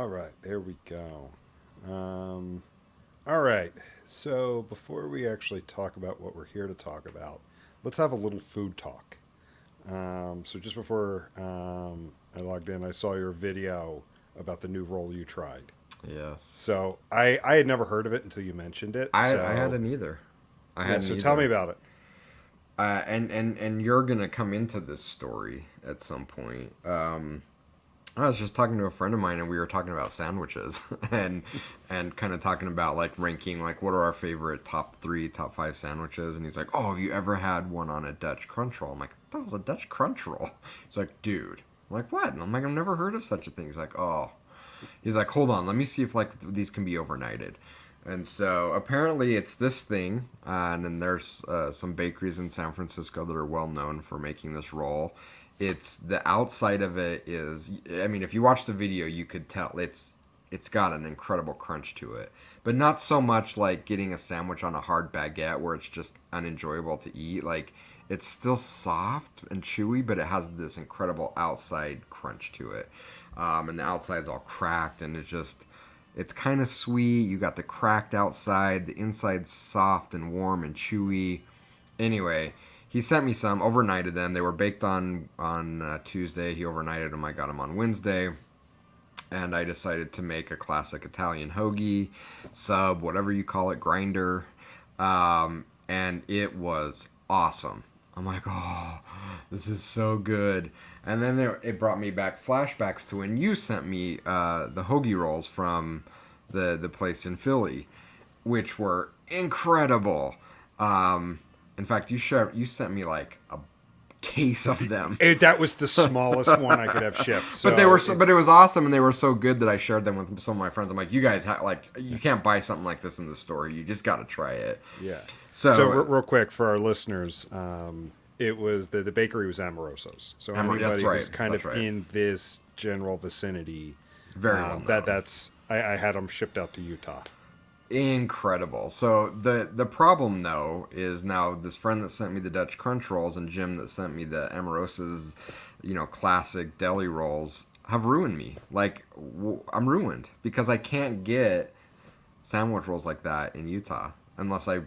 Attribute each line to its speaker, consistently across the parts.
Speaker 1: All right, there we go. Um, all right, so before we actually talk about what we're here to talk about, let's have a little food talk. So just before I logged in, I saw your video about the new roll you tried.
Speaker 2: Yes.
Speaker 1: So I had never heard of it until you mentioned it.
Speaker 2: I
Speaker 1: So
Speaker 2: hadn't either. I
Speaker 1: yeah,
Speaker 2: hadn't
Speaker 1: so tell me
Speaker 2: either.
Speaker 1: about it.
Speaker 2: And you're gonna come into this story at some point. I was just talking to a friend of mine, and we were talking about sandwiches, and kind of talking about like ranking, like what are our favorite top three, top five sandwiches. And he's like, "Oh, have you ever had one on a Dutch crunch roll?" I'm like, "That was a Dutch crunch roll." He's like, "Dude." I'm like, "What?" And I'm like, "I've never heard of such a thing." He's like, "Oh." He's like, "Hold on, let me see if like these can be overnighted." And so apparently it's this thing, and then there's some bakeries in San Francisco that are well known for making this roll. It's the outside of it is, I mean, if you watch the video, you could tell it's got an incredible crunch to it, but not so much like getting a sandwich on a hard baguette where it's just unenjoyable to eat. Like it's still soft and chewy, but it has this incredible outside crunch to it, and the outside's all cracked, and it's kind of sweet. You got the cracked outside, the inside's soft and warm and chewy. Anyway, he sent me some, overnighted them. They were baked on Tuesday. He overnighted them. I got them on Wednesday, and I decided to make a classic Italian hoagie, sub, whatever you call it, grinder, and it was awesome. I'm like, oh, this is so good. And then it brought me back flashbacks to when you sent me the hoagie rolls from the place in Philly, which were incredible. In fact, you sent me like a case of them.
Speaker 1: That was the smallest one I could have shipped.
Speaker 2: But it was awesome, and they were so good that I shared them with some of my friends. I'm like, you guys like, you can't buy something like this in the store. You just got to try it.
Speaker 1: Yeah. So
Speaker 2: So
Speaker 1: real quick for our listeners, it was the bakery was Amoroso's. So
Speaker 2: That's
Speaker 1: anybody
Speaker 2: right.
Speaker 1: who's kind
Speaker 2: That's
Speaker 1: of
Speaker 2: right.
Speaker 1: in this general vicinity,
Speaker 2: Very well known.
Speaker 1: I had them shipped out to Utah.
Speaker 2: Incredible. So the problem though is now this friend that sent me the Dutch crunch rolls and Jim that sent me the Amorosa's, classic deli rolls have ruined me. Like I'm ruined because I can't get sandwich rolls like that in Utah unless I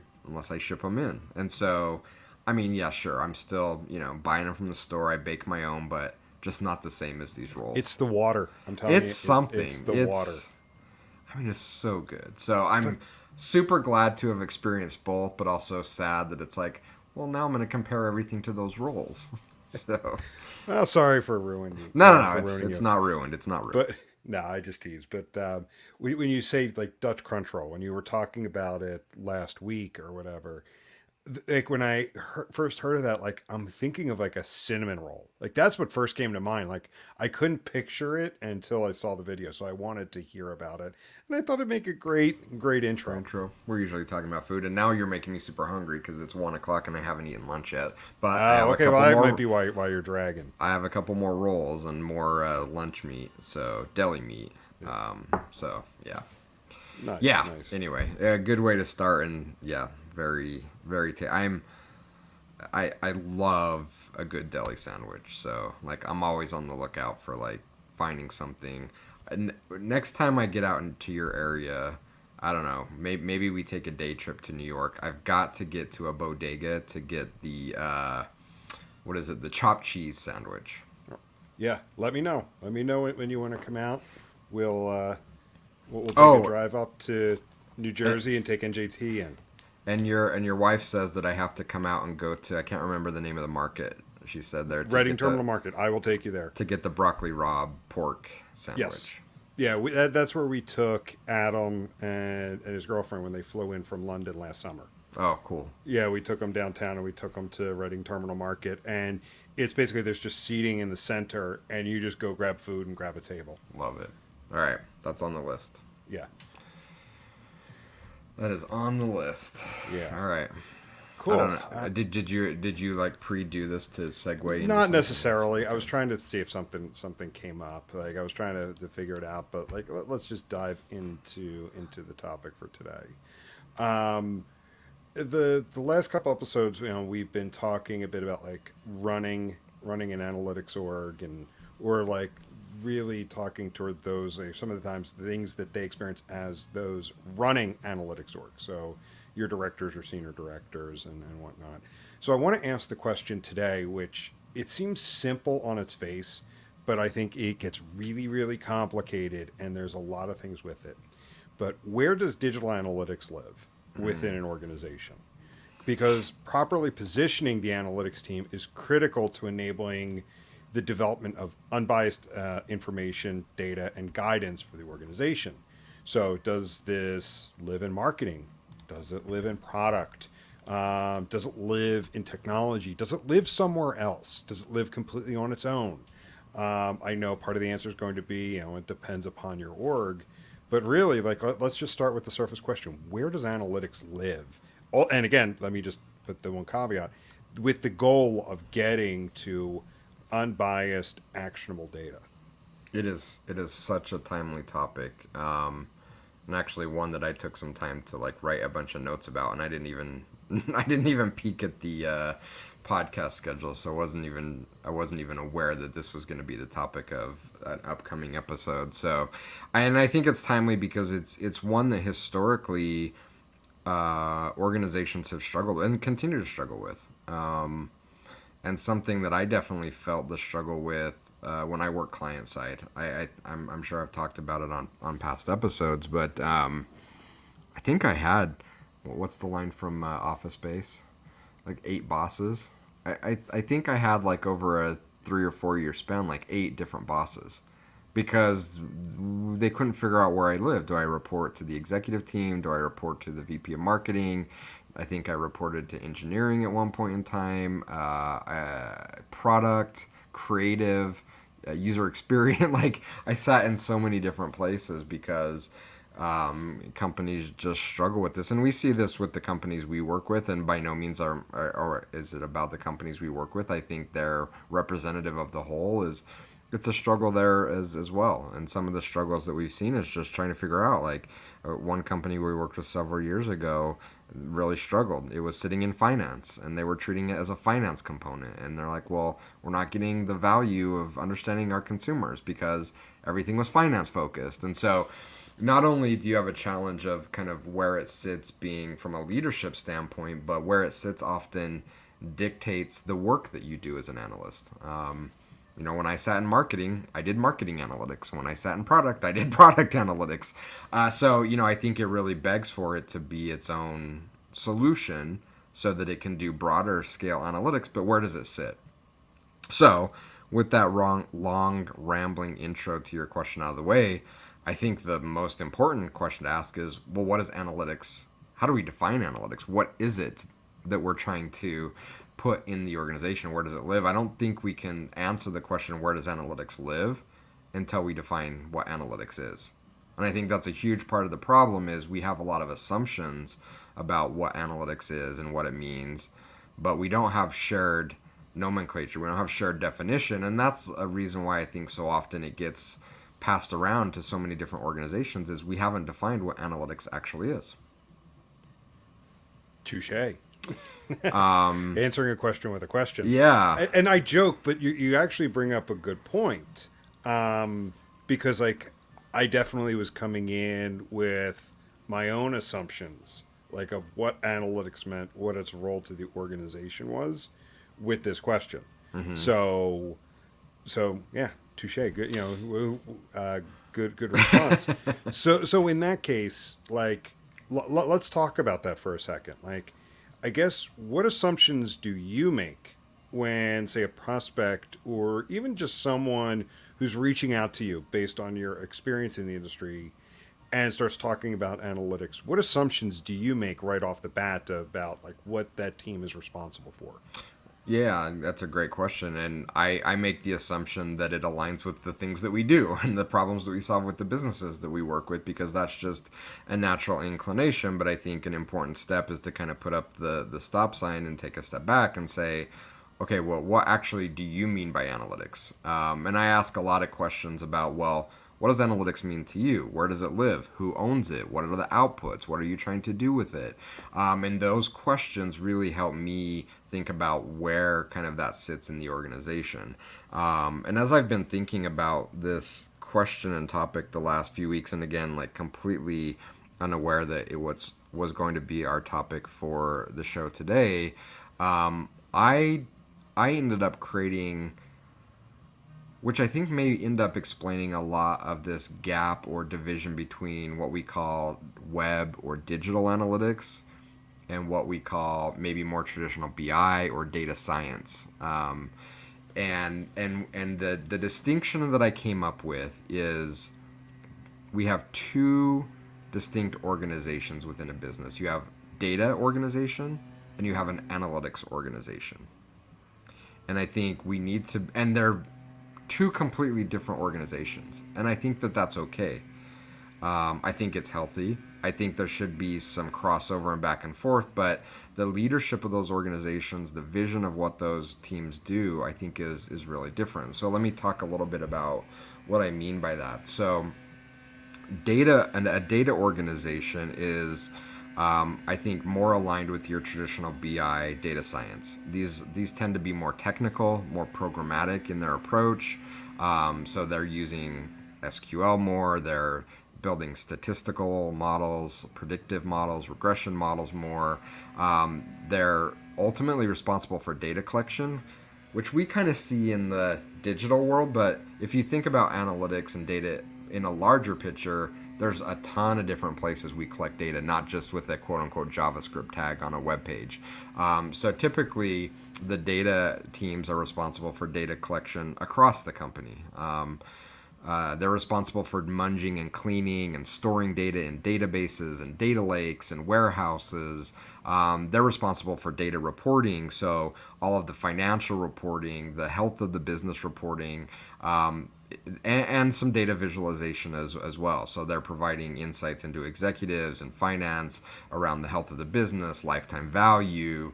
Speaker 2: ship them in. And so, I mean, yeah, sure, I'm still buying them from the store. I bake my own, but just not the same as these rolls.
Speaker 1: It's the water. I'm telling you,
Speaker 2: It's something.
Speaker 1: it's the water.
Speaker 2: I mean, it's so good. So
Speaker 1: But
Speaker 2: I'm super glad to have experienced both, but also sad that it's like, well, now I'm going to compare everything to those rolls. So
Speaker 1: well, sorry for ruining you.
Speaker 2: no,
Speaker 1: For ruining
Speaker 2: it's
Speaker 1: you.
Speaker 2: not ruined. It's not ruined.
Speaker 1: But no, I just tease. But when you say like Dutch Crunch Roll, when you were talking about it last week or whatever, like when I first heard of that, like I'm thinking of like a cinnamon roll. Like that's what first came to mind. Like I couldn't picture it until I saw the video, so I wanted to hear about it, and I thought it'd make a great intro.
Speaker 2: Intro. We're usually talking about food, and now you're making me super hungry because it's 1 o'clock and I haven't eaten lunch yet. But I have
Speaker 1: Oh,
Speaker 2: a
Speaker 1: okay. Well,
Speaker 2: couple
Speaker 1: that might
Speaker 2: more.
Speaker 1: be why you're dragging.
Speaker 2: I have a couple more rolls and more lunch meat, so deli meat. So yeah.
Speaker 1: Nice,
Speaker 2: Yeah.
Speaker 1: nice.
Speaker 2: Anyway, a good way to start, and yeah, very, very. I love a good deli sandwich, so like I'm always on the lookout for like finding something. Next time I get out into your area, I don't know. Maybe we take a day trip to New York. I've got to get to a bodega to get the what is it? The chopped cheese sandwich.
Speaker 1: Yeah, let me know. Let me know when you want to come out. We'll we'll take a
Speaker 2: Oh,
Speaker 1: drive up to New
Speaker 2: and,
Speaker 1: Jersey and take NJT in.
Speaker 2: and your wife says that I have to come out and go to, I can't remember the name of the market. She said there to
Speaker 1: Reading
Speaker 2: get the
Speaker 1: Terminal Market. I will take you there.
Speaker 2: broccoli rabe pork
Speaker 1: Yes.
Speaker 2: sandwich.
Speaker 1: Yeah, that's where we took Adam and his girlfriend when they flew in from London last summer.
Speaker 2: Oh, cool.
Speaker 1: Yeah, we took them downtown and we took them to Reading Terminal Market. And it's basically there's just seating in the center and you just go grab food and grab a table.
Speaker 2: Love it. All right, that's on the list.
Speaker 1: Yeah.
Speaker 2: That is on the list.
Speaker 1: Yeah.
Speaker 2: All right. I
Speaker 1: Cool.
Speaker 2: don't know. Did you like pre-do this to segue into
Speaker 1: Not
Speaker 2: something?
Speaker 1: necessarily. I was trying to see if something came up. Like I was trying to figure it out, but like let's just dive into the topic for today. Um, the last couple episodes, we've been talking a bit about like running an analytics org and or like really talking toward those, like, some of the times, the things that they experience as those running analytics orgs. So your directors or senior directors and whatnot. So I want to ask the question today, which it seems simple on its face, but I think it gets really, really complicated, and there's a lot of things with it. But where does digital analytics live within an organization? Because properly positioning the analytics team is critical to enabling the development of unbiased information, data, and guidance for the organization. So, does this live in marketing? Does it live in product? Does it live in technology? Does it live somewhere else? Does it live completely on its own? I know part of the answer is going to be, it depends upon your org. But really, like, let's just start with the surface question: where does analytics live? Oh, and again, let me just put the one caveat: with the goal of getting to unbiased, actionable data.
Speaker 2: It is such a timely topic, and actually one that I took some time to like write a bunch of notes about, and I didn't even I didn't even peek at the podcast schedule, so I wasn't even aware that this was going to be the topic of an upcoming episode. So, and I think it's timely because it's one that historically organizations have struggled and continue to struggle with. And something that I definitely felt the struggle with when I work client side. I'm sure I've talked about it on past episodes, but I think I had, what's the line from Office Space? Like 8 bosses. I think I had like over a 3 or 4 year span, like 8 different bosses because they couldn't figure out where I lived. Do I report to the executive team? Do I report to the VP of marketing? I think I reported to engineering at one point in time, product, creative, user experience. Like I sat in so many different places because companies just struggle with this, and we see this with the companies we work with. And by no means or is it about the companies we work with. I think they're representative of the whole. It's a struggle there as well. And some of the struggles that we've seen is just trying to figure out, like one company we worked with several years ago really struggled. It was sitting in finance and they were treating it as a finance component. And they're like, well, we're not getting the value of understanding our consumers because everything was finance focused. And so not only do you have a challenge of kind of where it sits being from a leadership standpoint, but where it sits often dictates the work that you do as an analyst. When I sat in marketing, I did marketing analytics. When I sat in product, I did product analytics. So I think it really begs for it to be its own solution so that it can do broader scale analytics. But where does it sit? So with that long, rambling intro to your question out of the way, I think the most important question to ask is, well, what is analytics? How do we define analytics? What is it that we're trying to put in the organization? Where does it live? I don't think we can answer the question, where does analytics live, until we define what analytics is. And I think that's a huge part of the problem is we have a lot of assumptions about what analytics is and what it means, but we don't have shared nomenclature. We don't have shared definition. And that's a reason why I think so often it gets passed around to so many different organizations is we haven't defined what analytics actually is.
Speaker 1: Touche. Answering a question with a question.
Speaker 2: Yeah.
Speaker 1: And I joke, but you actually bring up a good point. Because like I definitely was coming in with my own assumptions, like of what analytics meant, what its role to the organization was with this question. Mm-hmm. So yeah, touche. Good, good response. So in that case, like, let's talk about that for a second. Like, I guess, what assumptions do you make when, say, a prospect or even just someone who's reaching out to you based on your experience in the industry and starts talking about analytics? What assumptions do you make right off the bat about like what that team is responsible for?
Speaker 2: Yeah, that's a great question. And I make the assumption that it aligns with the things that we do and the problems that we solve with the businesses that we work with, because that's just a natural inclination. But I think an important step is to kind of put up the stop sign and take a step back and say, okay, well, what actually do you mean by analytics? And I ask a lot of questions about, well, What does analytics mean to you? Where does it live? Who owns it? What are the outputs? What are you trying to do with it? And those questions really help me think about where kind of that sits in the organization. And as I've been thinking about this question and topic the last few weeks, and again, like completely unaware that it was going to be our topic for the show today, I ended up creating, which I think may end up explaining a lot of this gap or division between what we call web or digital analytics and what we call maybe more traditional BI or data science. And the distinction that I came up with is we have two distinct organizations within a business. You have data organization and you have an analytics organization. And I think we need to, and they're two completely different organizations. And I think that that's okay. I think it's healthy. I think there should be some crossover and back and forth, but the leadership of those organizations, the vision of what those teams do, I think is really different. So let me talk a little bit about what I mean by that. So a data organization is, I think, more aligned with your traditional BI data science. These tend to be more technical, more programmatic in their approach. So they're using SQL more. They're building statistical models, predictive models, regression models more. They're ultimately responsible for data collection, which we kind of see in the digital world. But if you think about analytics and data in a larger picture, there's a ton of different places we collect data, not just with a quote unquote JavaScript tag on a web page. So typically, the data teams are responsible for data collection across the company. They're responsible for munging and cleaning and storing data in databases and data lakes and warehouses. They're responsible for data reporting, so all of the financial reporting, the health of the business reporting, and some data visualization as well. So they're providing insights into executives and finance around the health of the business, lifetime value,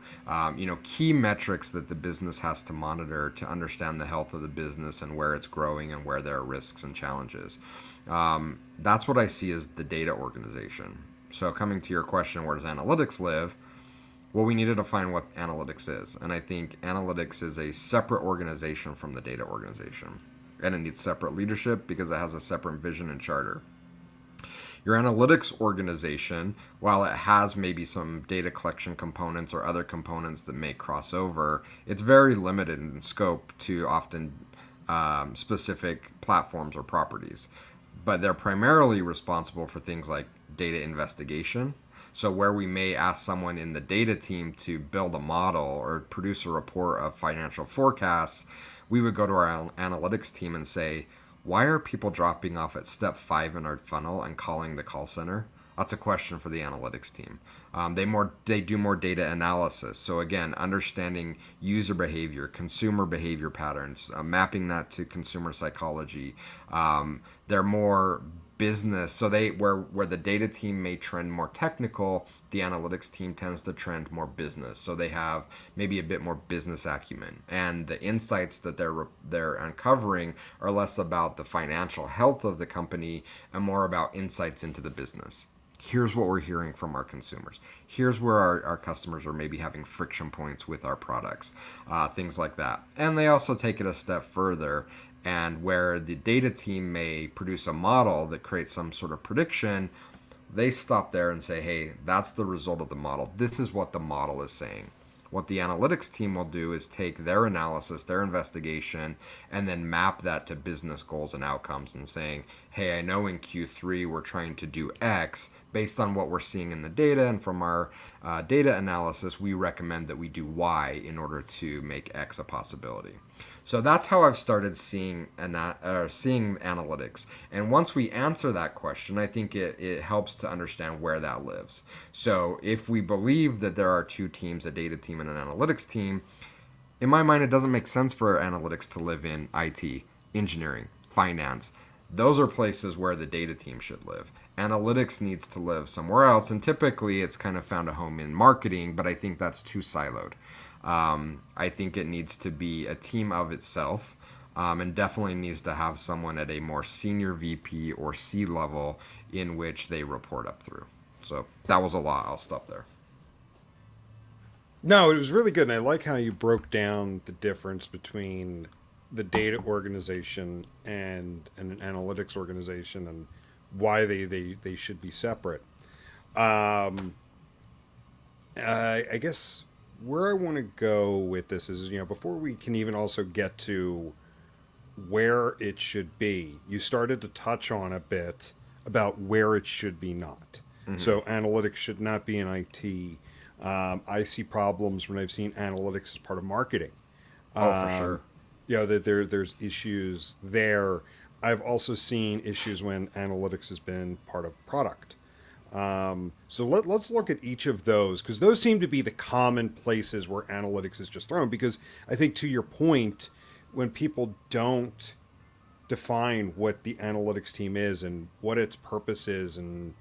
Speaker 2: key metrics that the business has to monitor to understand the health of the business and where it's growing and where there are risks and challenges. That's what I see as the data organization. So coming to your question, where does analytics live? Well, we need to define what analytics is. And I think analytics is a separate organization from the data organization. And it needs separate leadership because it has a separate vision and charter. Your analytics organization, while it has maybe some data collection components or other components that may cross over, it's very limited in scope to often specific platforms or properties. But they're primarily responsible for things like data investigation. So where we may ask someone in the data team to build a model or produce a report of financial forecasts, we would go to our analytics team and say, why are people dropping off at step 5 in our funnel and calling the call center? That's a question for the analytics team. They do more data analysis. So again, understanding user behavior, consumer behavior patterns, mapping that to consumer psychology. They're more business. So where the data team may trend more technical, the analytics team tends to trend more business. So they have maybe a bit more business acumen, and the insights that they're uncovering are less about the financial health of the company and more about insights into the business. Here's what we're hearing from our consumers. Here's where our customers are maybe having friction points with our products, things like that. And they also take it a step further, and where the data team may produce a model that creates some sort of prediction, they stop there and say, hey, that's the result of the model. This is what the model is saying. What the analytics team will do is take their analysis, their investigation, and then map that to business goals and outcomes and saying, hey, I know in Q3 we're trying to do X. Based on what we're seeing in the data and from our data analysis, we recommend that we do Y in order to make X a possibility. So that's how I've started seeing analytics. And once we answer that question, I think it helps to understand where that lives. So if we believe that there are two teams, a data team and an analytics team, in my mind, it doesn't make sense for analytics to live in IT, engineering, finance. Those are places where the data team should live. Analytics needs to live somewhere else, and typically it's kind of found a home in marketing, but I think that's too siloed. I think it needs to be a team of itself. and definitely needs to have someone at a more senior VP or C level in which they report up through. So that was a lot. I'll stop there.
Speaker 1: No, it was really good, and I like how you broke down the difference between the data organization and an analytics organization, and why they should be separate. Um, I guess where I want to go with this is, before we can even also get to where it should be, you started to touch on a bit about where it should be not.
Speaker 2: Mm-hmm.
Speaker 1: So analytics should not be in IT. I see problems when I've seen analytics as part of marketing.
Speaker 2: Oh, for sure.
Speaker 1: Um, that there's issues there. I've also seen issues when analytics has been part of product. So let's look at each of those, because those seem to be the common places where analytics is just thrown. Because I think, to your point, when people don't define what the analytics team is and what its purpose is, and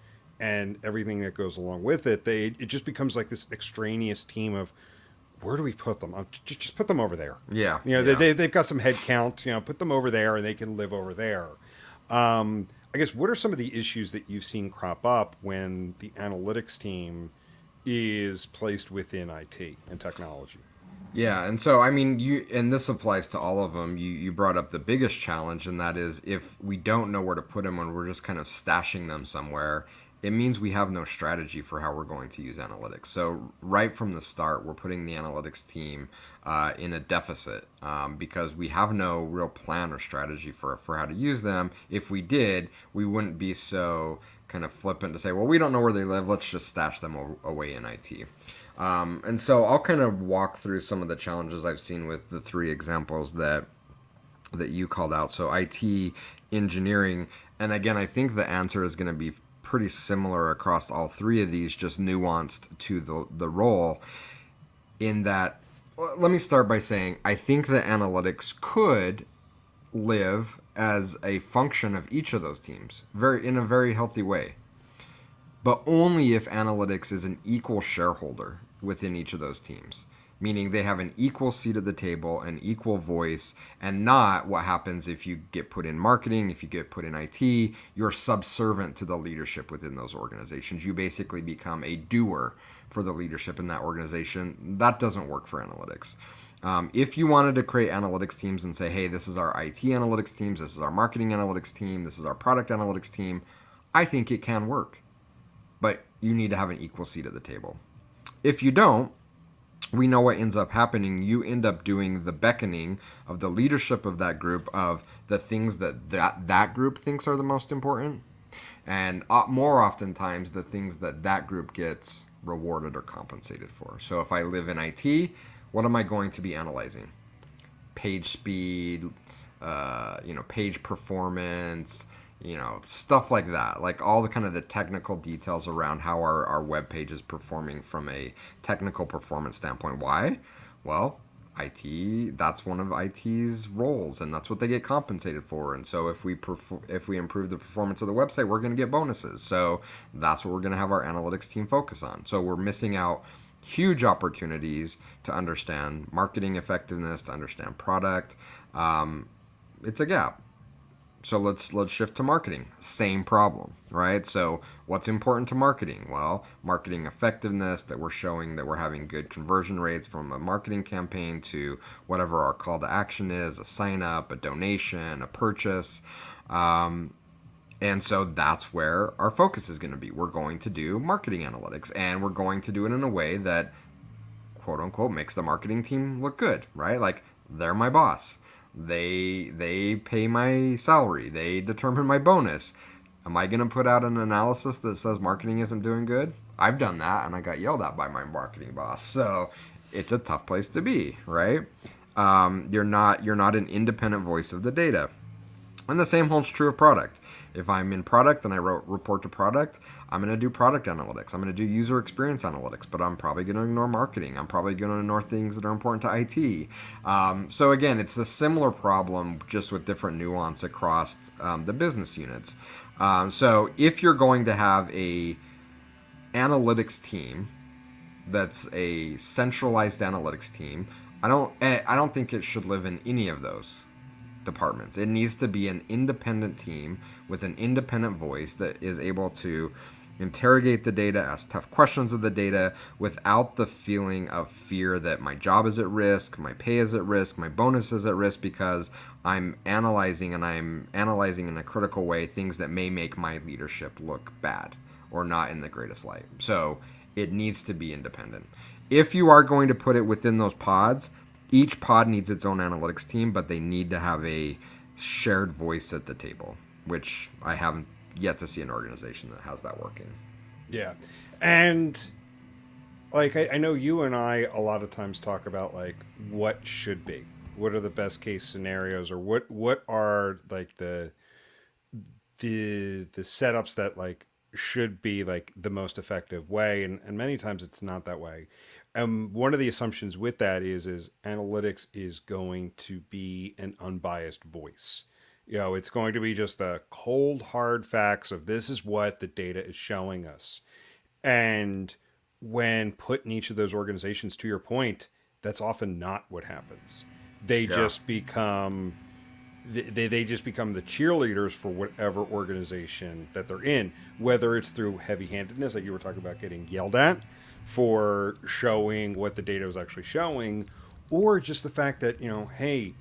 Speaker 1: everything that goes along with it, it just becomes like this extraneous team of, where do we put them? Just put them over there.
Speaker 2: Yeah, yeah.
Speaker 1: They've got some head count. Put them over there, and they can live over there. I guess, what are some of the issues that you've seen crop up when the analytics team is placed within IT and technology?
Speaker 2: Yeah, and so I mean, and this applies to all of them. You brought up the biggest challenge, and that is if we don't know where to put them and we're just kind of stashing them somewhere, it means we have no strategy for how we're going to use analytics. So right from the start, we're putting the analytics team in a deficit because we have no real plan or strategy for how to use them. If we did, we wouldn't be so kind of flippant to say, well, we don't know where they live. Let's just stash them away in IT. And so I'll kind of walk through some of the challenges I've seen with the three examples that you called out. So IT, engineering, and again, I think the answer is going to be pretty similar across all three of these, just nuanced to the role. In that, let me start by saying I think that analytics could live as a function of each of those teams, in a very healthy way, but only if analytics is an equal shareholder within each of those teams, meaning they have an equal seat at the table, an equal voice, and not what happens if you get put in marketing, if you get put in IT, you're subservient to the leadership within those organizations. You basically become a doer for the leadership in that organization. That doesn't work for analytics. If you wanted to create analytics teams and say, hey, this is our IT analytics teams, this is our marketing analytics team, this is our product analytics team, I think it can work. But you need to have an equal seat at the table. If you don't, we know what ends up happening. You end up doing the beckoning of the leadership of that group of the things that group thinks are the most important. And more oftentimes, the things that group gets rewarded or compensated for. So if I live in IT, what am I going to be analyzing? Page speed, page performance, stuff like that. Like all the kind of the technical details around how our web page is performing from a technical performance standpoint. Why? Well, IT, that's one of IT's roles, and that's what they get compensated for. And so if we improve the performance of the website, we're going to get bonuses. So that's what we're going to have our analytics team focus on. So we're missing out huge opportunities to understand marketing effectiveness, to understand product. It's a gap. So let's shift to marketing. Same problem, right? So what's important to marketing? Well, marketing effectiveness, that we're showing that we're having good conversion rates from a marketing campaign to whatever our call to action is, a sign up, a donation, a purchase. And so that's where our focus is going to be. We're going to do marketing analytics, and we're going to do it in a way that, quote unquote, makes the marketing team look good, right? Like, they're my boss. They pay my salary. They determine my bonus. Am I going to put out an analysis that says marketing isn't doing good? I've done that, and I got yelled at by my marketing boss. So it's a tough place to be, right? You're not an independent voice of the data. And the same holds true of product. If I'm in product and I report to product, I'm going to do product analytics. I'm going to do user experience analytics, but I'm probably going to ignore marketing. I'm probably going to ignore things that are important to IT. So again, it's a similar problem, just with different nuance across the business units. So if you're going to have a analytics team that's a centralized analytics team, I don't think it should live in any of those. departments. It needs to be an independent team with an independent voice that is able to interrogate the data, ask tough questions of the data without the feeling of fear that my job is at risk, my pay is at risk, my bonus is at risk because I'm analyzing in a critical way things that may make my leadership look bad or not in the greatest light. So it needs to be independent. If you are going to put it within those pods, each pod needs its own analytics team, but they need to have a shared voice at the table, which I haven't yet to see an organization that has that working.
Speaker 1: Yeah. And like I know you and I a lot of times talk about like what should be. What are the best case scenarios, or what are like the setups that like should be like the most effective way, and many times it's not that way. One of the assumptions with that is analytics is going to be an unbiased voice. You know, it's going to be just the cold hard facts of this is what the data is showing us. And when put in each of those organizations, to your point, that's often not what happens. They
Speaker 2: Yeah.
Speaker 1: just become they just become the cheerleaders for whatever organization that they're in, whether it's through heavy-handedness, like you were talking about getting yelled at for showing what the data was actually showing, or just the fact that, you know, hey,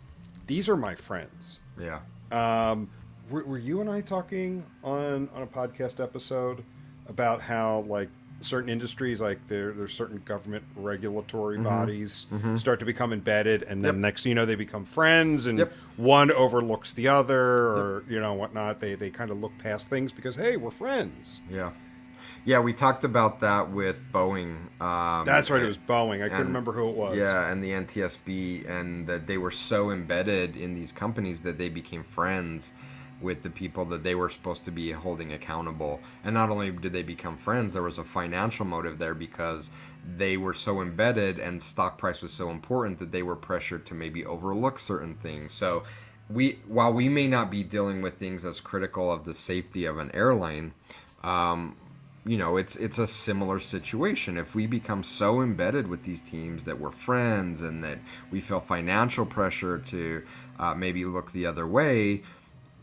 Speaker 1: these are my friends.
Speaker 2: Yeah.
Speaker 1: Were you and I talking on a podcast episode about how like certain industries, like there's certain government regulatory bodies start to become embedded, and
Speaker 2: Yep.
Speaker 1: then next thing you know they become friends, and
Speaker 2: Yep.
Speaker 1: one overlooks the other,
Speaker 2: Yep.
Speaker 1: or you know whatnot. They kind of look past things because hey, we're friends.
Speaker 2: Yeah. Yeah, we talked about that with Boeing.
Speaker 1: That's right. It was Boeing. I couldn't
Speaker 2: And
Speaker 1: remember who it was.
Speaker 2: yeah, and the NTSB, and that they were so embedded in these companies that they became friends with the people that they were supposed to be holding accountable. And not only did they become friends, there was a financial motive there because they were so embedded and stock price was so important that they were pressured to maybe overlook certain things. So while we may not be dealing with things as critical of the safety of an airline, it's a similar situation. If we become so embedded with these teams that we're friends and that we feel financial pressure to maybe look the other way,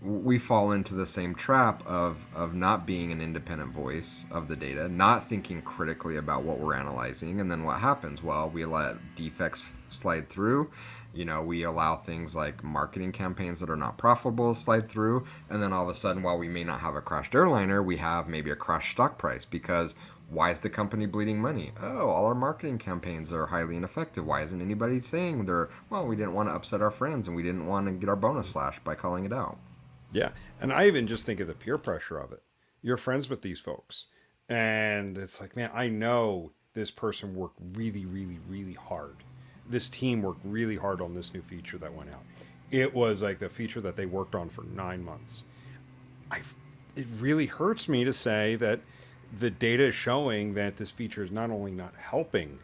Speaker 2: we fall into the same trap of not being an independent voice of the data, not thinking critically about what we're analyzing. And then what happens? Well, we let defects slide through. We allow things like marketing campaigns that are not profitable slide through. And then all of a sudden, while we may not have a crashed airliner, we have maybe a crashed stock price because why is the company bleeding money? Oh, all our marketing campaigns are highly ineffective. Why isn't anybody saying we didn't want to upset our friends and we didn't want to get our bonus slashed by calling it out.
Speaker 1: Yeah. And I even just think of the peer pressure of it. You're friends with these folks. And it's like, man, I know this person worked really, really, really hard. This team worked really hard on this new feature that went out. It was like the feature that they worked on for 9 months. I, it really hurts me to say that the data is showing that this feature is not only not helping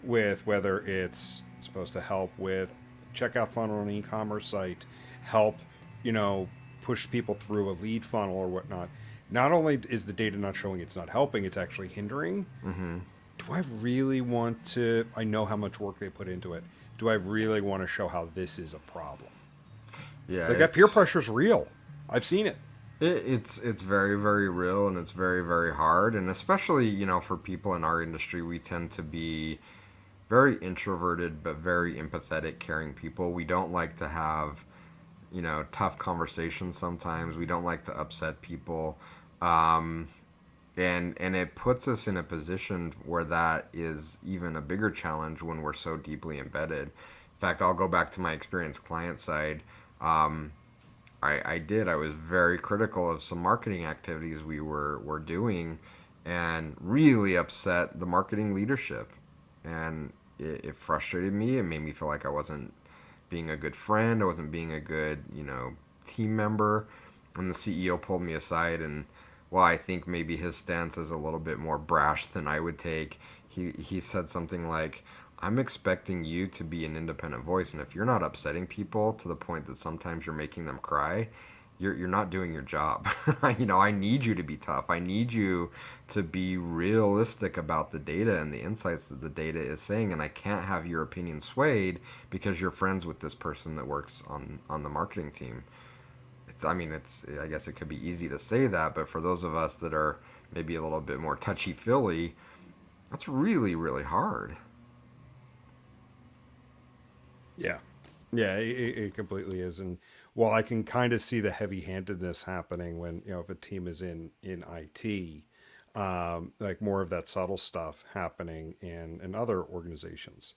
Speaker 1: with whether it's supposed to help with checkout funnel on an e-commerce site, help, you know, push people through a lead funnel or whatnot. Not only is the data not showing it's not helping, it's actually hindering. Do I really want to? I know how much work they put into it. Do I really want to show how this is a problem?
Speaker 2: Yeah,
Speaker 1: Like that peer pressure is real. I've seen it.
Speaker 2: it's very, very real, and it's very, very hard. And especially, for people in our industry, we tend to be very introverted but very empathetic, caring people. We don't like to have tough conversations sometimes. We don't like to upset people. And it puts us in a position where that is even a bigger challenge when we're so deeply embedded. In fact, I'll go back to my experience client side. I was very critical of some marketing activities we were doing and really upset the marketing leadership. And it frustrated me. It made me feel like I wasn't being a good friend. I wasn't being a good, team member. And the CEO pulled me aside, and while I think maybe his stance is a little bit more brash than I would take, he said something like, I'm expecting you to be an independent voice, and if you're not upsetting people to the point that sometimes you're making them cry, you're not doing your job. I need you to be tough. I need you to be realistic about the data and the insights that the data is saying, and I can't have your opinion swayed because you're friends with this person that works on the marketing team. It's I guess it could be easy to say that, but for those of us that are maybe a little bit more touchy feely, that's really really hard.
Speaker 1: Yeah. Yeah, it completely is. And while I can kind of see the heavy-handedness happening when, if a team is in IT, like more of that subtle stuff happening in other organizations.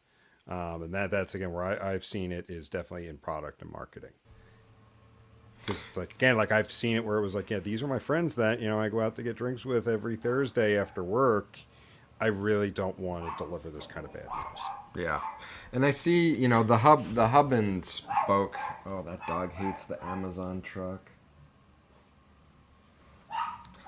Speaker 1: And that's again where I've seen it is definitely in product and marketing. Because it's like again, like I've seen it where it was like, yeah, these are my friends that I go out to get drinks with every Thursday after work. I really don't want to deliver this kind of bad news.
Speaker 2: Yeah. And I see, the hub and spoke. Oh, that dog hates the Amazon truck.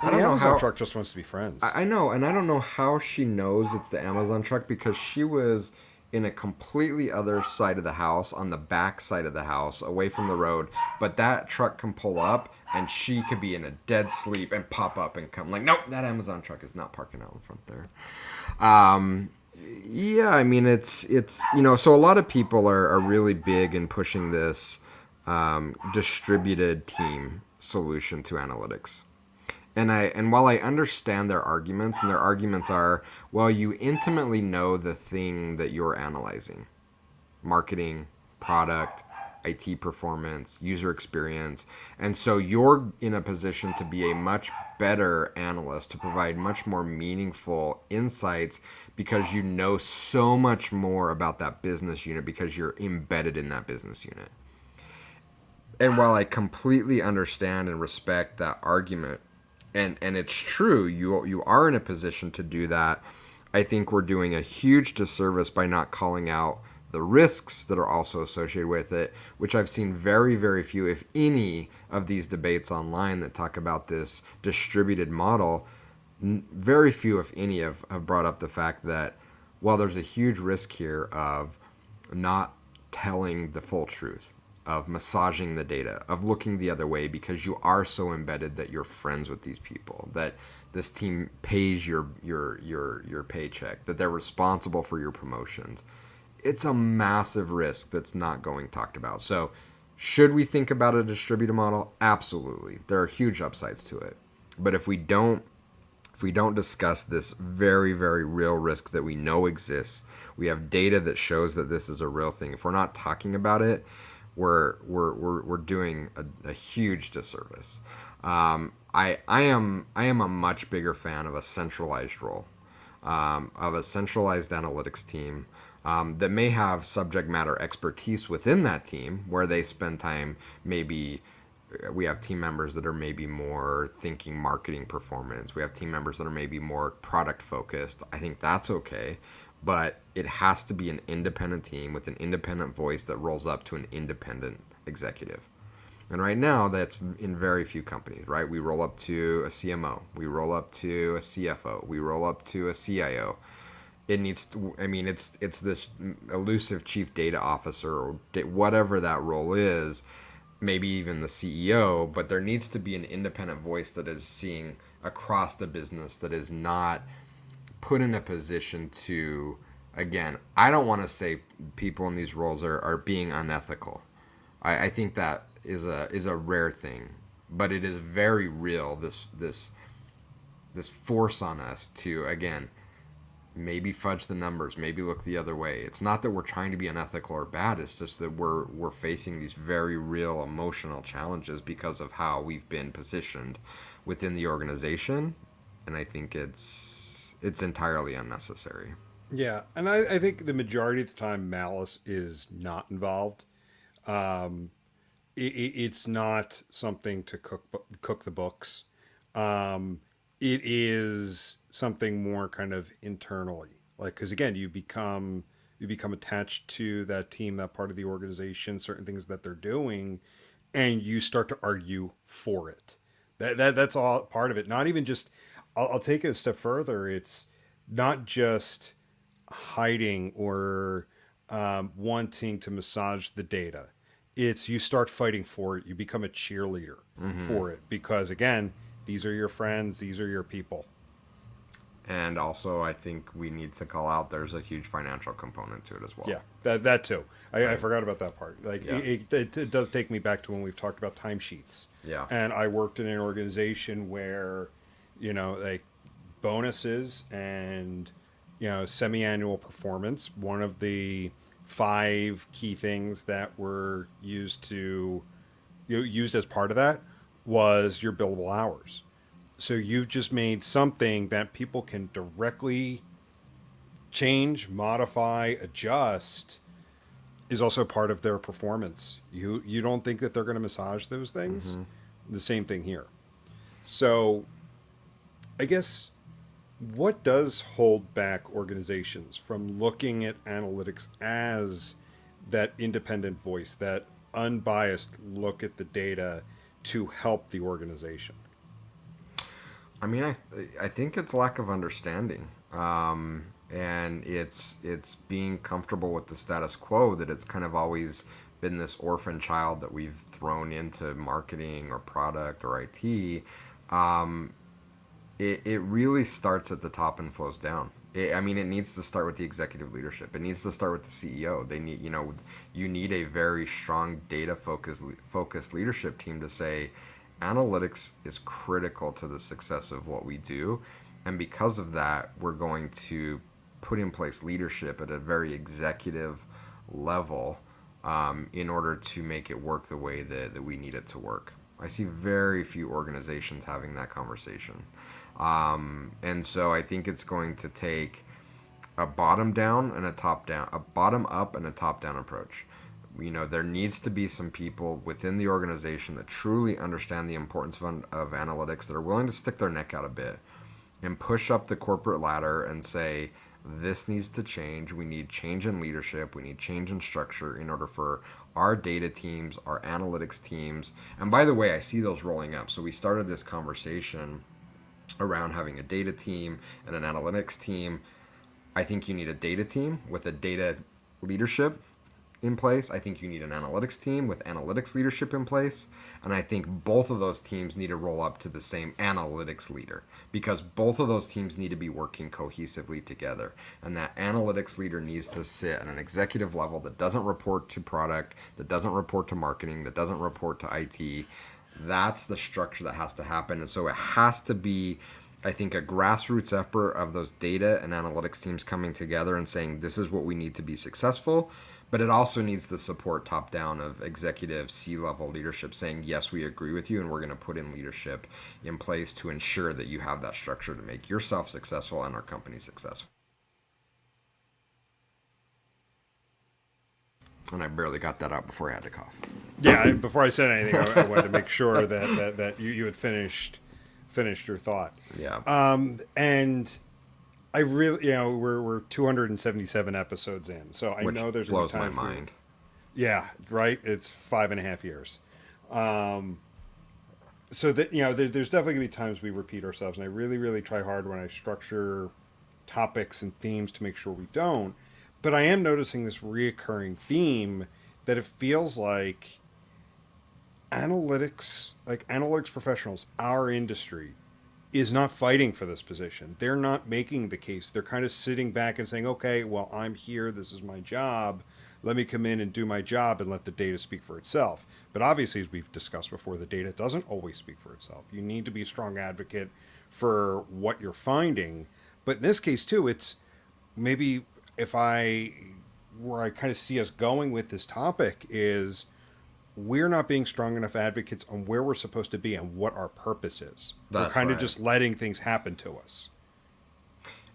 Speaker 2: I
Speaker 1: Well, the
Speaker 2: don't know
Speaker 1: Amazon
Speaker 2: how.
Speaker 1: truck just wants to be friends.
Speaker 2: I know, and I don't know how she knows it's the Amazon truck because she was in a completely other side of the house, on the back side of the house, away from the road. But that truck can pull up, and she could be in a dead sleep and pop up and come. Like, nope, that Amazon truck is not parking out in front there. Um, yeah, so a lot of people are really big in pushing this distributed team solution to analytics. And while I understand their arguments, and their arguments are, well, you intimately know the thing that you're analyzing: marketing, product, IT performance, user experience. And so you're in a position to be a much better analyst, to provide much more meaningful insights because you know so much more about that business unit because you're embedded in that business unit. And while I completely understand and respect that argument, and it's true, you are in a position to do that, I think we're doing a huge disservice by not calling out the risks that are also associated with it, which I've seen very, very few, if any, of these debates online that talk about this distributed model. Very few, if any, have brought up the fact that, well, there's a huge risk here of not telling the full truth, of massaging the data, of looking the other way because you are so embedded that you're friends with these people, that this team pays your paycheck, that they're responsible for your promotions. It's a massive risk that's not going talked about. So, should we think about a distributed model? Absolutely. There are huge upsides to it. But if we don't discuss this very, very real risk that we know exists, we have data that shows that this is a real thing. If we're not talking about it, we're doing a huge disservice. I am a much bigger fan of a centralized role, of a centralized analytics team that may have subject matter expertise within that team, where they spend time. Maybe we have team members that are maybe more thinking marketing performance. We have team members that are maybe more product focused. I think that's okay. But it has to be an independent team with an independent voice that rolls up to an independent executive. And right now, that's in very few companies, right? We roll up to a CMO, we roll up to a CFO, we roll up to a CIO. It needs to, it's this elusive chief data officer or whatever that role is, maybe even the CEO, but there needs to be an independent voice that is seeing across the business, that is not put in a position to, again, I don't want to say people in these roles are being unethical. I think that is a rare thing, but it is very real. This force on us to, again, maybe fudge the numbers, maybe look the other way. It's not that we're trying to be unethical or bad. It's just that we're facing these very real emotional challenges because of how we've been positioned within the organization, and I think it's entirely unnecessary.
Speaker 1: Yeah, and I think the majority of the time malice is not involved. Um, it's not something to cook the books. Um, it is something more kind of internally, like because again, you become attached to that team, that part of the organization, certain things that they're doing, and you start to argue for it. That's all part of it. Not even just. I'll take it a step further. It's not just hiding or wanting to massage the data. it's you start fighting for it. You become a cheerleader for it because, again, these are your friends, these are your people.
Speaker 2: And also, I think we need to call out there's a huge financial component to it as well.
Speaker 1: Yeah, that too. I
Speaker 2: Right.
Speaker 1: forgot about that part. Like
Speaker 2: Yeah.
Speaker 1: it does take me back to when we've talked about timesheets.
Speaker 2: Yeah.
Speaker 1: And I worked in an organization where, like bonuses and semi-annual performance. One of the five key things that were used as part of that was your billable hours. So you've just made something that people can directly change, modify, adjust is also part of their performance. You don't think that they're going to massage those things?
Speaker 2: Mm-hmm.
Speaker 1: The same thing here. So, I guess what does hold back organizations from looking at analytics as that independent voice, that unbiased look at the data to help the organization?
Speaker 2: I mean, I think it's lack of understanding, and it's being comfortable with the status quo that it's kind of always been this orphan child that we've thrown into marketing or product or IT. Um, it really starts at the top and flows down. I mean, it needs to start with the executive leadership. It needs to start with the CEO. They need, you need a very strong data focused leadership team to say, analytics is critical to the success of what we do, and because of that, we're going to put in place leadership at a very executive level in order to make it work the way that we need it to work. I see very few organizations having that conversation. And so I think it's going to take a bottom down and a top down, a bottom up and a top down approach. There needs to be some people within the organization that truly understand the importance of analytics, that are willing to stick their neck out a bit and push up the corporate ladder and say, this needs to change. We need change in leadership. We need change in structure in order for our data teams, our analytics teams. And by the way, I see those rolling up. So we started this conversation around having a data team and an analytics team. I think you need a data team with a data leadership in place. I think you need an analytics team with analytics leadership in place. And I think both of those teams need to roll up to the same analytics leader, because both of those teams need to be working cohesively together. And that analytics leader needs to sit at an executive level that doesn't report to product, that doesn't report to marketing, that doesn't report to IT. That's the structure that has to happen. And so it has to be, I think, a grassroots effort of those data and analytics teams coming together and saying, this is what we need to be successful. But it also needs the support top down of executive C-level leadership saying, yes, we agree with you, and we're going to put in leadership in place to ensure that you have that structure to make yourself successful and our company successful. And I barely got that out before I had to cough.
Speaker 1: Yeah, before I said anything, I wanted to make sure that you had finished your thought.
Speaker 2: Yeah.
Speaker 1: And I really, we're 277 episodes in, so I
Speaker 2: Which
Speaker 1: know there's
Speaker 2: blows
Speaker 1: gonna be
Speaker 2: my
Speaker 1: time
Speaker 2: mind.
Speaker 1: Yeah, right. It's 5.5 years. So that there's definitely gonna be times we repeat ourselves, and I really, really try hard when I structure topics and themes to make sure we don't. But I am noticing this reoccurring theme that it feels like analytics professionals, our industry, is not fighting for this position. They're not making the case. They're kind of sitting back and saying, okay, well, I'm here. This is my job. Let me come in and do my job and let the data speak for itself. But obviously, as we've discussed before, the data doesn't always speak for itself. You need to be a strong advocate for what you're finding. But in this case, too, it's maybe where I kind of see us going with this topic is we're not being strong enough advocates on where we're supposed to be and what our purpose is. We're
Speaker 2: That's
Speaker 1: kind of
Speaker 2: right.
Speaker 1: just letting things happen to us.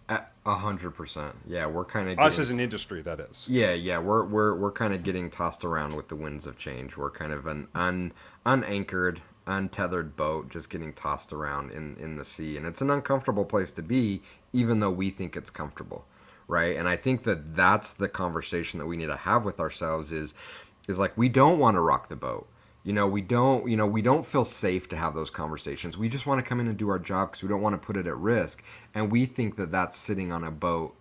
Speaker 2: 100%. Yeah, we're kind of
Speaker 1: Us as an industry, that is.
Speaker 2: Yeah. We're kind of getting tossed around with the winds of change. We're kind of an unanchored, untethered boat, just getting tossed around in the sea, and it's an uncomfortable place to be, even though we think it's comfortable, right? And I think that that's the conversation that we need to have with ourselves is like, we don't want to rock the boat. We don't feel safe to have those conversations. We just want to come in and do our job because we don't want to put it at risk. And we think that that's sitting on a boat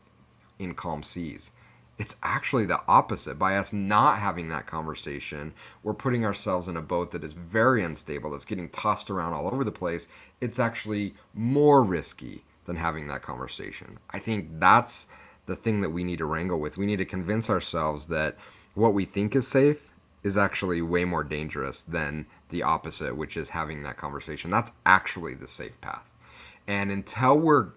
Speaker 2: in calm seas. It's actually the opposite. By us not having that conversation, we're putting ourselves in a boat that is very unstable, that's getting tossed around all over the place. It's actually more risky than having that conversation. I think that's the thing that we need to wrangle with. We need to convince ourselves that what we think is safe is actually way more dangerous than the opposite, which is having that conversation. That's actually the safe path. And until we're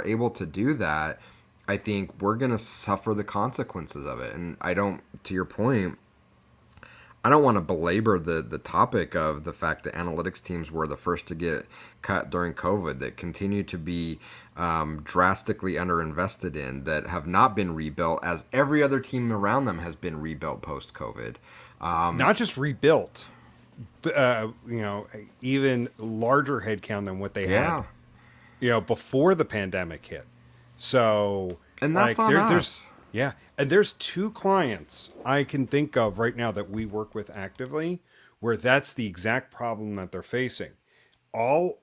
Speaker 2: able to do that, I think we're going to suffer the consequences of it. And I don't, to your point, I don't want to belabor the topic of the fact that analytics teams were the first to get cut during COVID, that continue to be drastically underinvested in, that have not been rebuilt as every other team around them has been rebuilt post COVID.
Speaker 1: Not just rebuilt, even larger headcount than what they had,
Speaker 2: Yeah.
Speaker 1: before the pandemic hit. So,
Speaker 2: And that's
Speaker 1: like,
Speaker 2: on
Speaker 1: there's,
Speaker 2: us.
Speaker 1: yeah, and there's two clients I can think of right now that we work with actively where that's the exact problem that they're facing. All,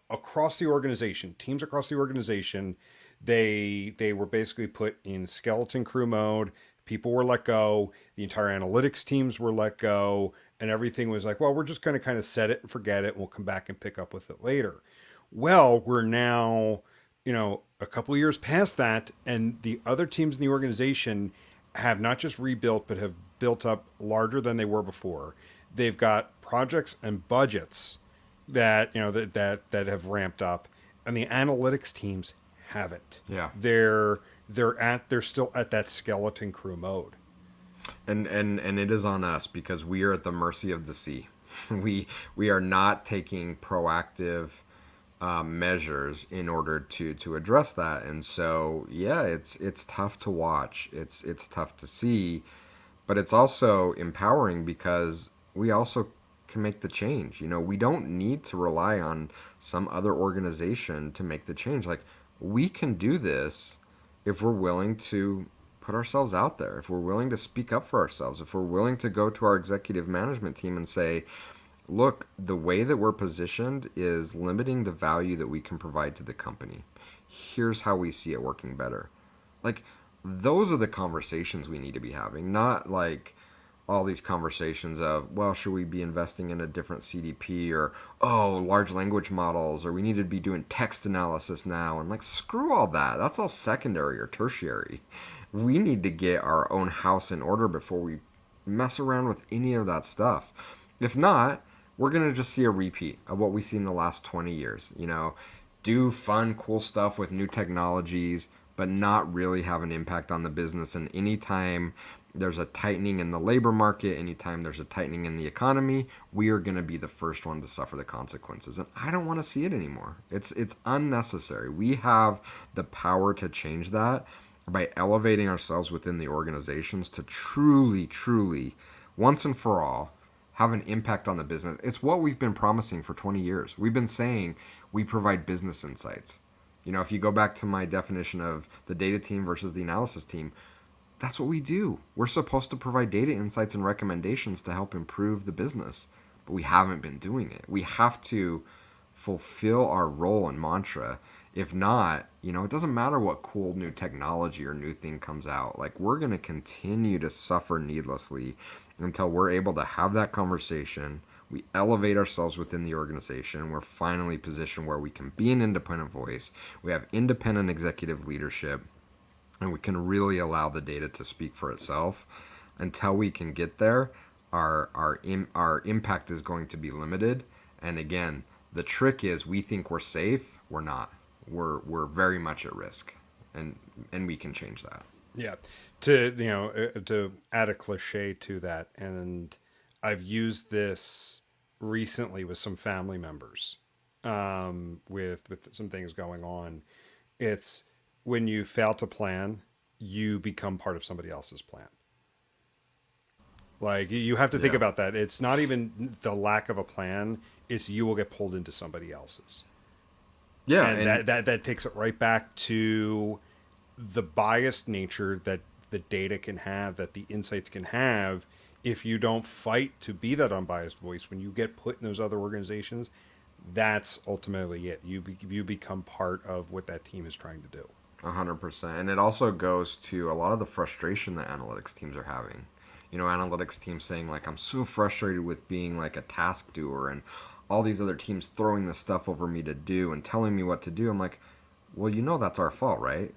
Speaker 1: across the organization, teams across the organization, they were basically put in skeleton crew mode. People were let go. The entire analytics teams were let go, and everything was like, well, we're just going to kind of set it and forget it. We'll come back and pick up with it later. Well, we're now, a couple of years past that, and the other teams in the organization have not just rebuilt, but have built up larger than they were before. They've got projects and budgets that that have ramped up, and the analytics teams haven't.
Speaker 2: Yeah.
Speaker 1: They're still at that skeleton crew mode.
Speaker 2: And it is on us because we are at the mercy of the sea. We are not taking proactive measures in order to address that. And so yeah, it's tough to watch. It's tough to see, but it's also empowering because we also can make the change. We don't need to rely on some other organization to make the change. Like, we can do this if we're willing to put ourselves out there, if we're willing to speak up for ourselves, if we're willing to go to our executive management team and say, look, the way that we're positioned is limiting the value that we can provide to the company. Here's how we see it working better. Like, those are the conversations we need to be having, not like all these conversations of, well, should we be investing in a different CDP, or, oh, large language models, or we need to be doing text analysis now. And like, screw all that. That's all secondary or tertiary. We need to get our own house in order before we mess around with any of that stuff. If not, we're going to just see a repeat of what we've seen the last 20 years. Do fun, cool stuff with new technologies, but not really have an impact on the business. And anytime there's a tightening in the labor market, anytime there's a tightening in the economy, we are going to be the first one to suffer the consequences. And I don't want to see it anymore. It's unnecessary. We have the power to change that by elevating ourselves within the organizations to truly, truly, once and for all, have an impact on the business. It's what we've been promising for 20 years. We've been saying we provide business insights. If you go back to my definition of the data team versus the analysis team, that's what we do. We're supposed to provide data insights and recommendations to help improve the business, but we haven't been doing it. We have to fulfill our role and mantra. If not, it doesn't matter what cool new technology or new thing comes out. Like, we're going to continue to suffer needlessly until we're able to have that conversation. We elevate ourselves within the organization. We're finally positioned where we can be an independent voice. We have independent executive leadership, and we can really allow the data to speak for itself. Until we can get there, our impact is going to be limited. And again, the trick is we think we're safe. We're not. We're very much at risk, and we can change that.
Speaker 1: Yeah, to add a cliche to that, and I've used this recently with some family members, with some things going on. It's when you fail to plan, you become part of somebody else's plan. Like, you have to think
Speaker 2: Yeah.
Speaker 1: about that. It's not even the lack of a plan; it's you will get pulled into somebody else's,
Speaker 2: Yeah,
Speaker 1: and
Speaker 2: and
Speaker 1: that takes it right back to the biased nature that the data can have, that the insights can have, if you don't fight to be that unbiased voice. When you get put in those other organizations, that's ultimately it. You become part of what that team is trying to do.
Speaker 2: 100%. And it also goes to a lot of the frustration that analytics teams are having. Analytics teams saying, like, I'm so frustrated with being like a task doer and all these other teams throwing this stuff over me to do and telling me what to do. I'm like, well, that's our fault, right?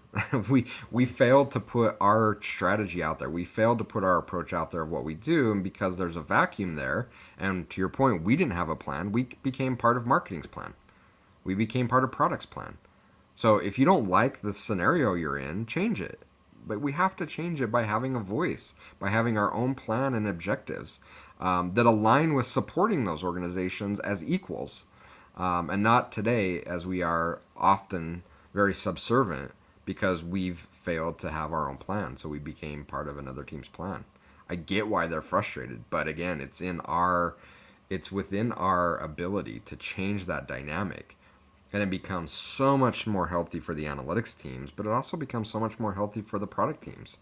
Speaker 2: we failed to put our strategy out there. We failed to put our approach out there of what we do, and because there's a vacuum there, and to your point, we didn't have a plan. We became part of marketing's plan. We became part of product's plan. So if you don't like the scenario you're in, change it. But we have to change it by having a voice, by having our own plan and objectives that align with supporting those organizations as equals, and not today as we are often very subservient because we've failed to have our own plan. So we became part of another team's plan. I get why they're frustrated, but again, it's within our ability to change that dynamic. And it becomes so much more healthy for the analytics teams, but it also becomes so much more healthy for the product teams,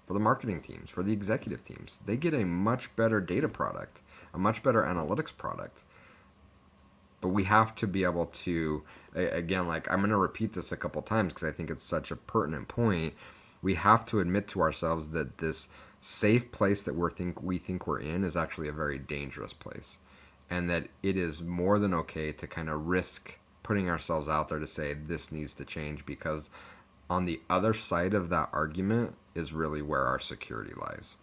Speaker 2: for the marketing teams, for the executive teams. They get a much better data product, a much better analytics product. But we have to be able to, again, like, I'm going to repeat this a couple times because I think it's such a pertinent point. We have to admit to ourselves that this safe place that we think we're in is actually a very dangerous place, and that it is more than okay to kind of risk putting ourselves out there to say this needs to change, because on the other side of that argument is really where our security lies.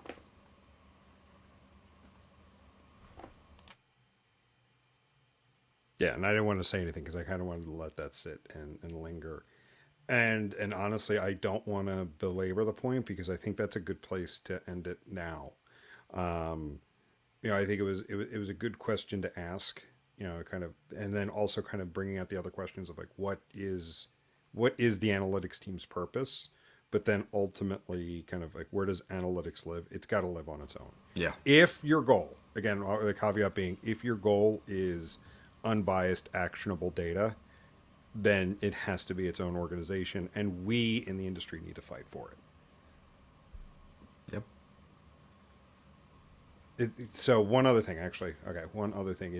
Speaker 1: Yeah, and I didn't want to say anything because I kind of wanted to let that sit and linger. And honestly, I don't want to belabor the point because I think that's a good place to end it now. Um, I think it was a good question to ask. Kind of, and then also kind of bringing out the other questions of like what is the analytics team's purpose, but then ultimately kind of like where does analytics live? It's got to live on its own.
Speaker 2: Yeah.
Speaker 1: If your goal, again, the caveat being, if your goal is unbiased, actionable data, then it has to be its own organization, and we in the industry need to fight for
Speaker 2: Yep.
Speaker 1: so one other thing, actually, okay, one other thing.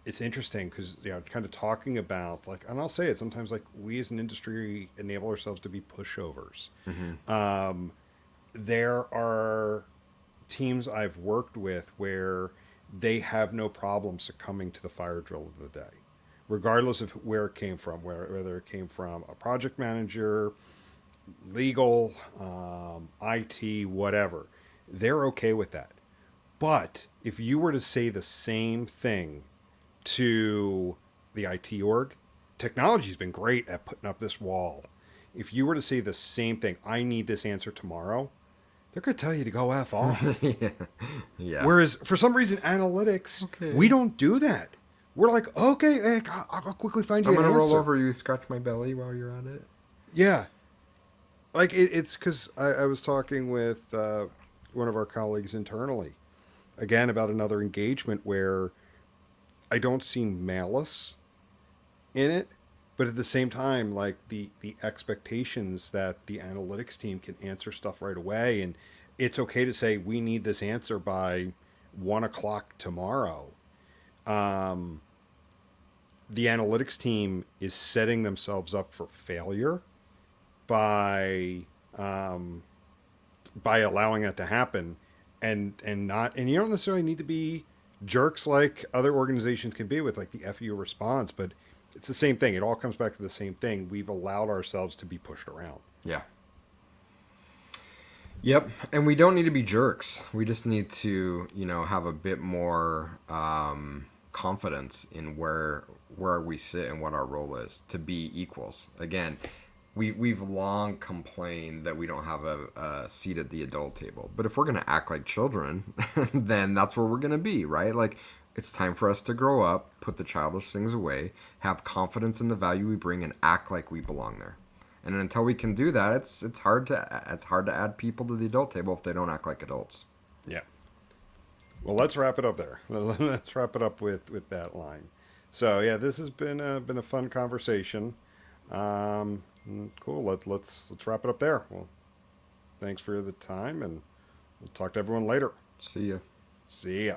Speaker 1: It's interesting because kind of talking about like, and I'll say it sometimes, like we as an industry enable ourselves to be pushovers.
Speaker 2: Mm-hmm.
Speaker 1: Um, there are teams I've worked with where they have no problem succumbing to the fire drill of the day, regardless of where it came from, whether it came from a project manager, legal, IT, whatever. They're okay with that. But if you were to say the same thing to the IT org, technology's been great at putting up this wall. If you were to say the same thing, I need this answer tomorrow, they're going to tell you to go F off.
Speaker 2: Yeah. Yeah.
Speaker 1: Whereas for some reason, analytics,
Speaker 2: Okay.
Speaker 1: we don't do that. We're like, okay, hey, I'll quickly find you
Speaker 2: I'm
Speaker 1: an
Speaker 2: gonna
Speaker 1: answer.
Speaker 2: roll over you, scratch my belly while you're at it.
Speaker 1: Yeah. Like it's because I was talking with one of our colleagues internally, again, about another engagement where I don't see malice in it, but at the same time, like the expectations that the analytics team can answer stuff right away, and it's okay to say we need this answer by 1 o'clock tomorrow. Um, the analytics team is setting themselves up for failure by um, by allowing that to happen, and you don't necessarily need to be jerks like other organizations can be with like the FU response, but it's the same thing. It all comes back to the same thing. We've allowed ourselves to be pushed around.
Speaker 2: Yeah. Yep. And we don't need to be jerks. We just need to, have a bit more confidence in where we sit and what our role is to be equals. Again, we've long complained that we don't have a seat at the adult table. But if we're going to act like children, then that's where we're going to be, right? Like, it's time for us to grow up, put the childish things away, have confidence in the value we bring, and act like we belong there. And until we can do that, it's hard to add people to the adult table if they don't act like adults.
Speaker 1: Yeah. Well, let's wrap it up there. Let's wrap it up with that line. So yeah, this has been a fun conversation. Cool. Let's wrap it up there. Well, thanks for the time, and we'll talk to everyone later.
Speaker 2: See ya.
Speaker 1: See ya.